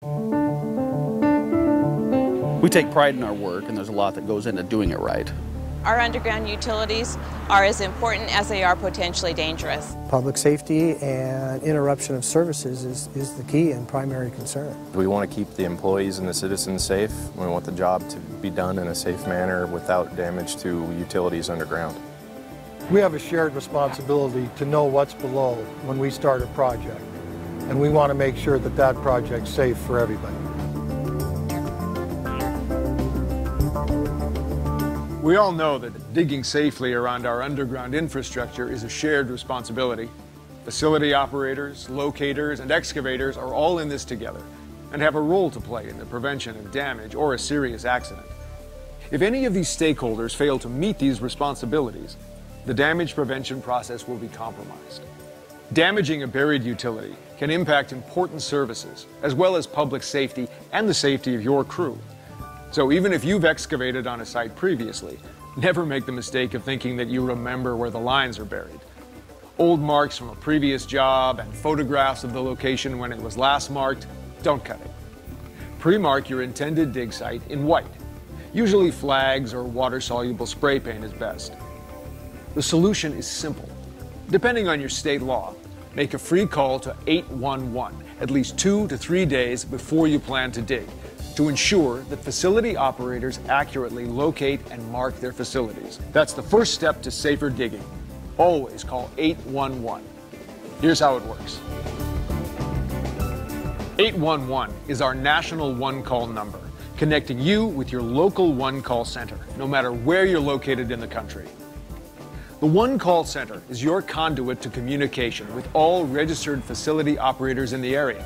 We take pride in our work, and there's a lot that goes into doing it right. Our underground utilities are as important as they are potentially dangerous. Public safety and interruption of services is the key and primary concern. We want to keep the employees and the citizens safe. We want the job to be done in a safe manner without damage to utilities underground. We have a shared responsibility to know what's below when we start a project, and we want to make sure that that project's safe for everybody. We all know that digging safely around our underground infrastructure is a shared responsibility. Facility operators, locators, and excavators are all in this together and have a role to play in the prevention of damage or a serious accident. If any of these stakeholders fail to meet these responsibilities, the damage prevention process will be compromised. Damaging a buried utility can impact important services, as well as public safety and the safety of your crew. So even if you've excavated on a site previously, never make the mistake of thinking that you remember where the lines are buried. Old marks from a previous job and photographs of the location when it was last marked, don't cut it. Pre-mark your intended dig site in white. Usually flags or water-soluble spray paint is best. The solution is simple. Depending on your state law, make a free call to 811 at least 2 to 3 days before you plan to dig, to ensure that facility operators accurately locate and mark their facilities. That's the first step to safer digging. Always call 811. Here's how it works. 811 is our national one-call number, connecting you with your local one-call center, no matter where you're located in the country. The one-call center is your conduit to communication with all registered facility operators in the area.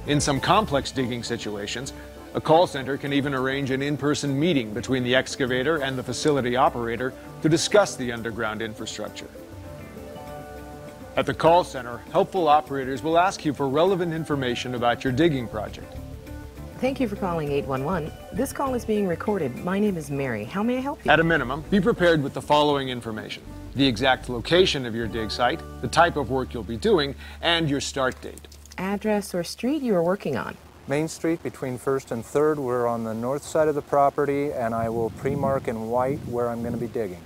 In some complex digging situations, a call center can even arrange an in-person meeting between the excavator and the facility operator to discuss the underground infrastructure. At the call center, helpful operators will ask you for relevant information about your digging project. Thank you for calling 811. This call is being recorded. My name is Mary. How may I help you? At a minimum, be prepared with the following information: the exact location of your dig site, the type of work you'll be doing, and your start date. Address or street you are working on? Main Street between 1st and 3rd. We're on the north side of the property, and I will pre-mark in white where I'm going to be digging.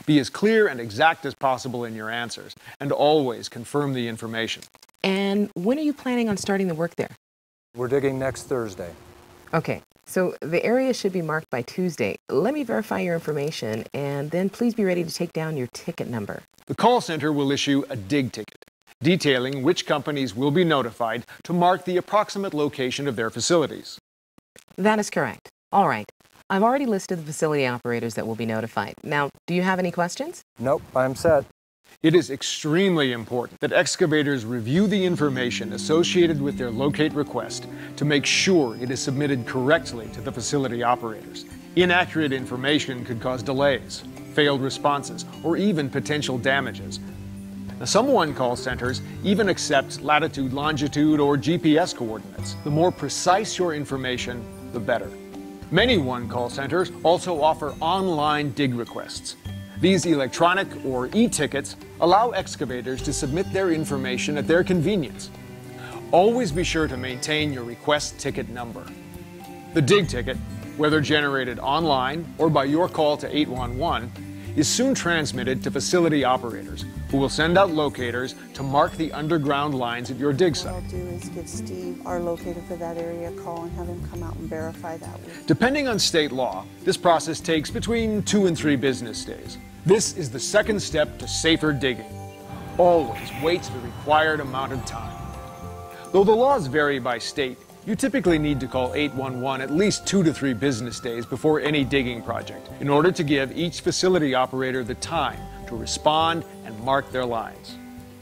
Be as clear and exact as possible in your answers, and always confirm the information. And when are you planning on starting the work there? We're digging next Thursday. Okay, so the area should be marked by Tuesday. Let me verify your information, and then please be ready to take down your ticket number. The call center will issue a dig ticket, detailing which companies will be notified to mark the approximate location of their facilities. That is correct. All right. I've already listed the facility operators that will be notified. Now, do you have any questions? Nope, I'm set. It is extremely important that excavators review the information associated with their locate request to make sure it is submitted correctly to the facility operators. Inaccurate information could cause delays, failed responses, or even potential damages. Now, some one-call centers even accept latitude, longitude, or GPS coordinates. The more precise your information, the better. Many one-call centers also offer online dig requests. These electronic or e-tickets allow excavators to submit their information at their convenience. Always be sure to maintain your request ticket number. The dig ticket, whether generated online or by your call to 811, is soon transmitted to facility operators, who will send out locators to mark the underground lines at your dig site. What I'll do is give Steve, our locator for that area, a call and have him come out and verify that. Depending on state law, this process takes between 2 and 3 business days. This is the second step to safer digging. Always wait the required amount of time. Though the laws vary by state, you typically need to call 811 at least 2 to 3 business days before any digging project in order to give each facility operator the time to respond and mark their lines.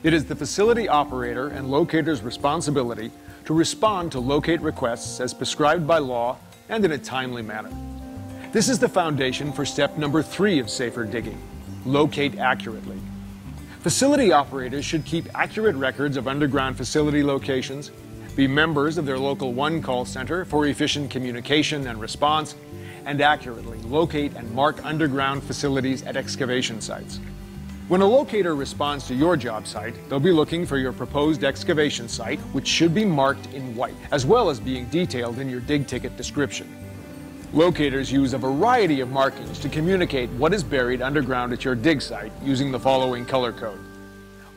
It is the facility operator and locator's responsibility to respond to locate requests as prescribed by law and in a timely manner. This is the foundation for step number 3 of safer digging: locate accurately. Facility operators should keep accurate records of underground facility locations, be members of their local one-call center for efficient communication and response, and accurately locate and mark underground facilities at excavation sites. When a locator responds to your job site, they'll be looking for your proposed excavation site, which should be marked in white, as well as being detailed in your dig ticket description. Locators use a variety of markings to communicate what is buried underground at your dig site using the following color code.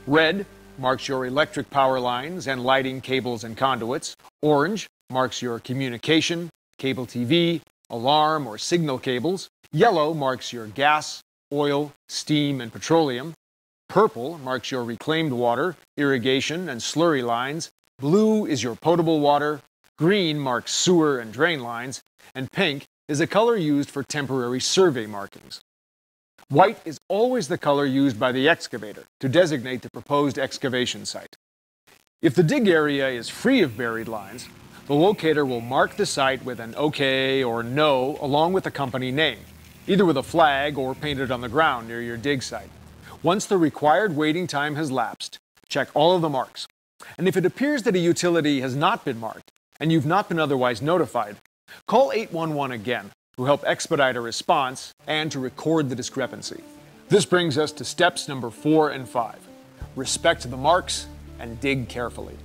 Red marks your electric power lines and lighting cables and conduits. Orange marks your communication, cable TV, alarm or signal cables. Yellow marks your gas, oil, steam, and petroleum. Purple marks your reclaimed water, irrigation, and slurry lines. Blue is your potable water. Green marks sewer and drain lines. And pink is a color used for temporary survey markings. White is always the color used by the excavator to designate the proposed excavation site. If the dig area is free of buried lines, the locator will mark the site with an OK or No along with the company name, either with a flag or painted on the ground near your dig site. Once the required waiting time has lapsed, check all of the marks. And if it appears that a utility has not been marked and you've not been otherwise notified, call 811 again to help expedite a response and to record the discrepancy. This brings us to steps number 4 and 5. Respect the marks and dig carefully.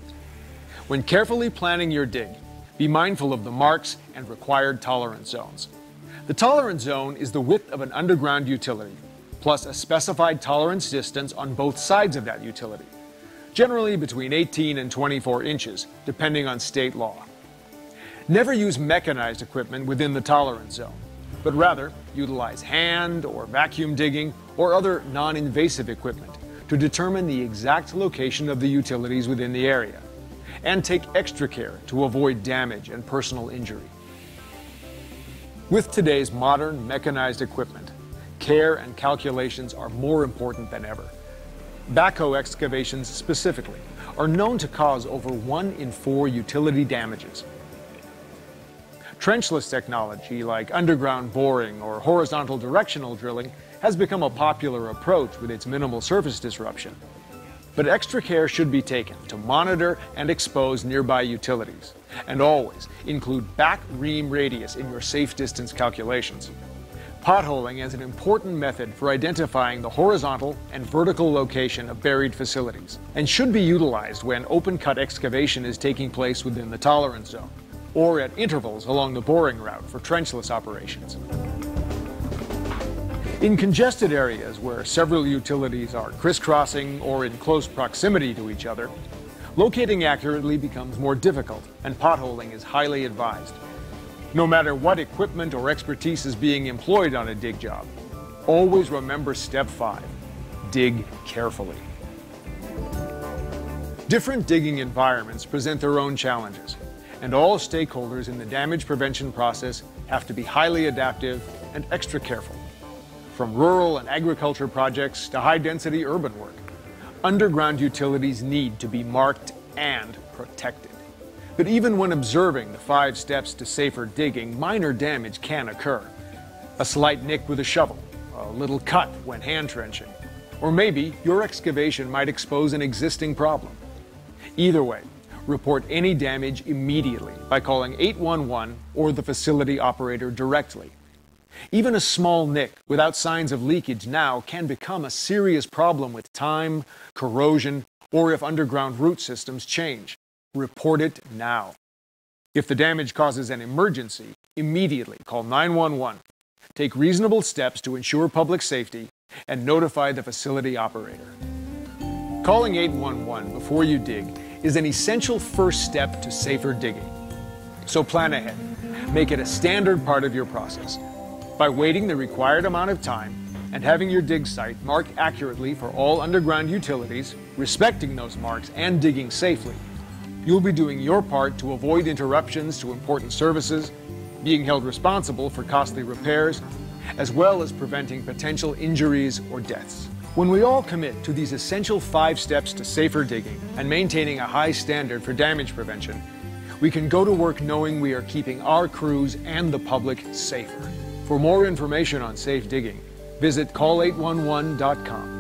When carefully planning your dig, be mindful of the marks and required tolerance zones. The tolerance zone is the width of an underground utility, plus a specified tolerance distance on both sides of that utility, generally between 18 and 24 inches, depending on state law. Never use mechanized equipment within the tolerance zone, but rather utilize hand or vacuum digging or other non-invasive equipment to determine the exact location of the utilities within the area, and take extra care to avoid damage and personal injury. With today's modern mechanized equipment, care and calculations are more important than ever. Backhoe excavations specifically are known to cause over 1 in 4 utility damages. Trenchless technology like underground boring or horizontal directional drilling has become a popular approach with its minimal surface disruption. But extra care should be taken to monitor and expose nearby utilities, and always include back ream radius in your safe distance calculations. Potholing is an important method for identifying the horizontal and vertical location of buried facilities, and should be utilized when open cut excavation is taking place within the tolerance zone, or at intervals along the boring route for trenchless operations. In congested areas where several utilities are crisscrossing or in close proximity to each other, locating accurately becomes more difficult and potholing is highly advised. No matter what equipment or expertise is being employed on a dig job, always remember step 5, dig carefully. Different digging environments present their own challenges, and all stakeholders in the damage prevention process have to be highly adaptive and extra careful. From rural and agriculture projects to high-density urban work, underground utilities need to be marked and protected. But even when observing the 5 steps to safer digging, minor damage can occur. A slight nick with a shovel, a little cut when hand trenching, or maybe your excavation might expose an existing problem. Either way, report any damage immediately by calling 811 or the facility operator directly. Even a small nick without signs of leakage now can become a serious problem with time, corrosion, or if underground root systems change. Report it now. If the damage causes an emergency, immediately call 911. Take reasonable steps to ensure public safety and notify the facility operator. Calling 811 before you dig is an essential first step to safer digging. So plan ahead. Make it a standard part of your process. By waiting the required amount of time and having your dig site marked accurately for all underground utilities, respecting those marks and digging safely, you'll be doing your part to avoid interruptions to important services, being held responsible for costly repairs, as well as preventing potential injuries or deaths. When we all commit to these essential 5 steps to safer digging and maintaining a high standard for damage prevention, we can go to work knowing we are keeping our crews and the public safer. For more information on safe digging, visit call811.com.